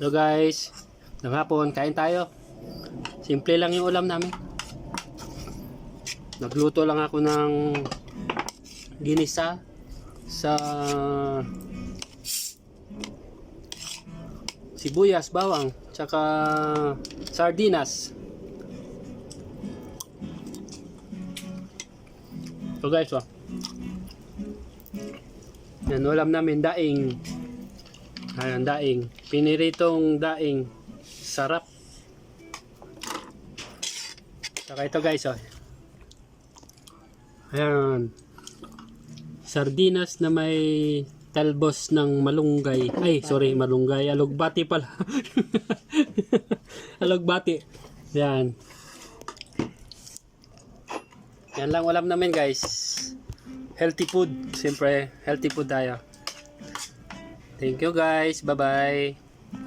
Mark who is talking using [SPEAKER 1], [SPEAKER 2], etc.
[SPEAKER 1] Hello guys, ng hapon, kain tayo. Simple lang yung ulam namin. Nagluto lang ako ng ginisa sa sibuyas, bawang, tsaka sardinas. So guys, yan ulam namin, daing. Ayan, daing. Piniritong daing. Sarap. Saka ito guys, ayan. Sardinas na may talbos ng malunggay. Ay, sorry, malunggay. Alugbati pala. Alugbati. Yan. Yan lang ulam namin guys. Healthy food. Siyempre, healthy food tayo. Thank you guys. Bye-bye.